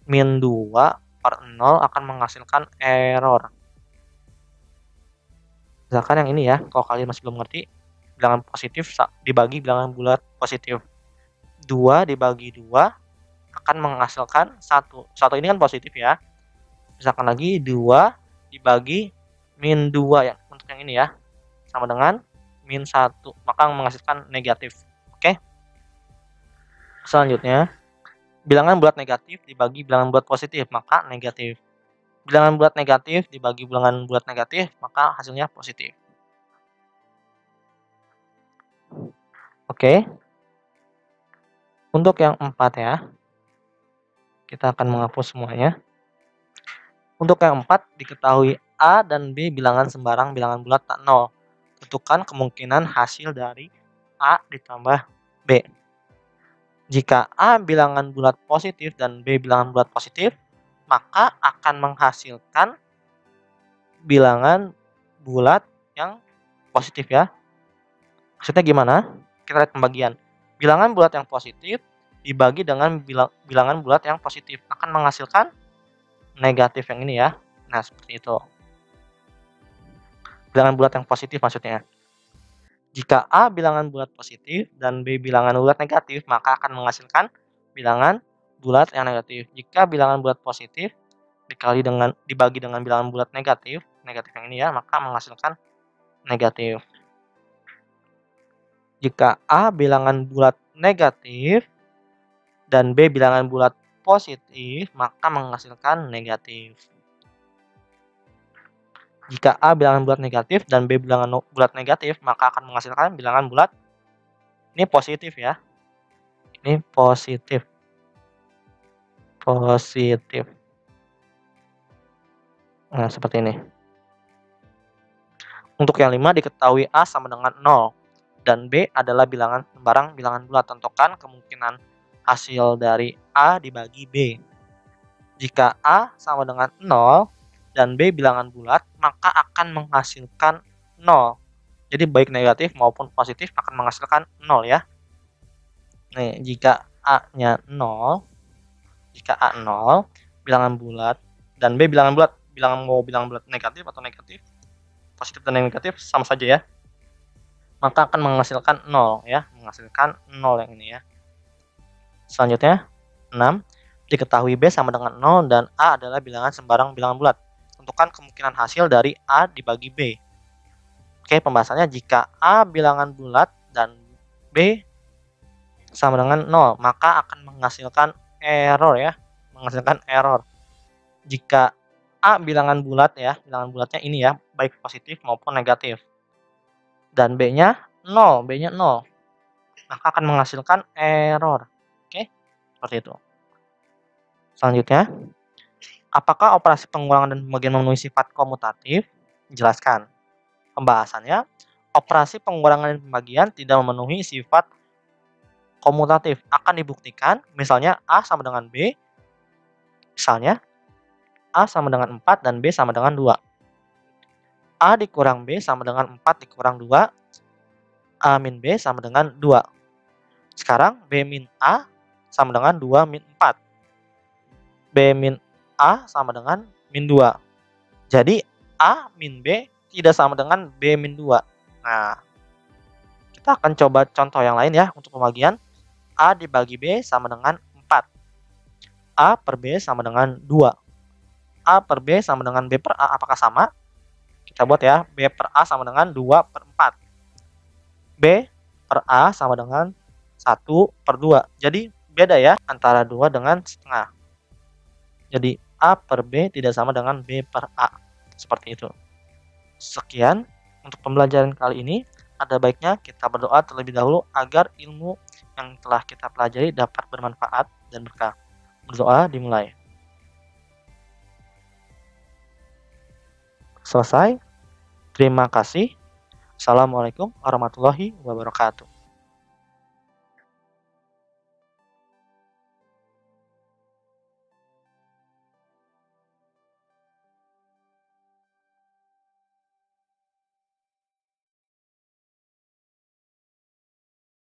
Min 2 per 0 akan menghasilkan error. Misalkan yang ini ya, kalau kalian masih belum ngerti, bilangan positif dibagi bilangan bulat positif. 2 dibagi 2 akan menghasilkan 1. 1 ini kan positif ya. Misalkan lagi 2 dibagi min 2 ya, untuk yang ini ya, sama dengan min 1, maka menghasilkan negatif. Oke. Selanjutnya, bilangan bulat negatif dibagi bilangan bulat positif, maka negatif. Bilangan bulat negatif dibagi bilangan bulat negatif, maka hasilnya positif. Oke. Untuk yang 4 ya, kita akan menghapus semuanya. Untuk yang 4, diketahui A dan B bilangan sembarang bilangan bulat tak 0. Tentukan kemungkinan hasil dari A ditambah B. Jika A bilangan bulat positif dan B bilangan bulat positif, maka akan menghasilkan bilangan bulat yang positif ya. Maksudnya gimana? Kita lihat pembagian. Bilangan bulat yang positif dibagi dengan bilangan bulat yang positif akan menghasilkan negatif yang ini ya. Nah, seperti itu. Bilangan bulat yang positif maksudnya. Jika A bilangan bulat positif dan B bilangan bulat negatif, maka akan menghasilkan bilangan bulat yang negatif. Jika bilangan bulat positif dibagi dengan bilangan bulat negatif yang ini ya, maka menghasilkan negatif. Jika A bilangan bulat negatif dan B bilangan bulat positif, maka menghasilkan negatif. Jika A bilangan bulat negatif dan B bilangan bulat negatif, maka akan menghasilkan bilangan bulat ini positif ya. Ini positif. Positif. Nah, seperti ini. Untuk yang 5, diketahui A sama dengan 0 dan B adalah bilangan sembarang bilangan bulat. Tentukan kemungkinan hasil dari A dibagi B. Jika A sama dengan 0 dan B bilangan bulat, maka akan menghasilkan 0. Jadi baik negatif maupun positif akan menghasilkan 0 ya. Nih, jika A-nya 0, bilangan bulat dan B bilangan bulat, bilangan bulat negatif atau negatif, positif dan negatif sama saja ya. Maka akan menghasilkan 0 ya, menghasilkan 0 yang ini ya. Selanjutnya 6, diketahui B sama dengan 0 dan A adalah bilangan sembarang bilangan bulat. Tentukan kemungkinan hasil dari A dibagi B. Oke, pembahasannya jika A bilangan bulat dan B sama dengan 0, maka akan menghasilkan error ya, menghasilkan error. Jika A bilangan bulat ya, bilangan bulatnya ini ya, baik positif maupun negatif. Dan B-nya 0, maka akan menghasilkan error. Oke, seperti itu. Selanjutnya, apakah operasi pengurangan dan pembagian memenuhi sifat komutatif? Jelaskan. Pembahasannya, operasi pengurangan dan pembagian tidak memenuhi sifat komutatif. Akan dibuktikan, misalnya A sama dengan B, misalnya A sama dengan 4 dan B sama dengan 2. A dikurang B sama dengan 4 dikurang 2, A min B sama dengan 2. Sekarang B min A sama dengan 2 min 4. B min A sama dengan min 2. Jadi A min B tidak sama dengan B min 2. Nah, kita akan coba contoh yang lain ya untuk pembagian. A dibagi B sama dengan 4. A per B sama dengan 2. A per B sama dengan B per A, apakah sama? Kita buat ya, B per A sama dengan 2 per 4. B per A sama dengan 1 per 2. Jadi beda ya antara 2 dengan setengah. Jadi A per B tidak sama dengan B per A. Seperti itu. Sekian untuk pembelajaran kali ini. Ada baiknya kita berdoa terlebih dahulu agar ilmu yang telah kita pelajari dapat bermanfaat dan berkah. Berdoa dimulai. Selesai. Terima kasih. Assalamualaikum warahmatullahi wabarakatuh.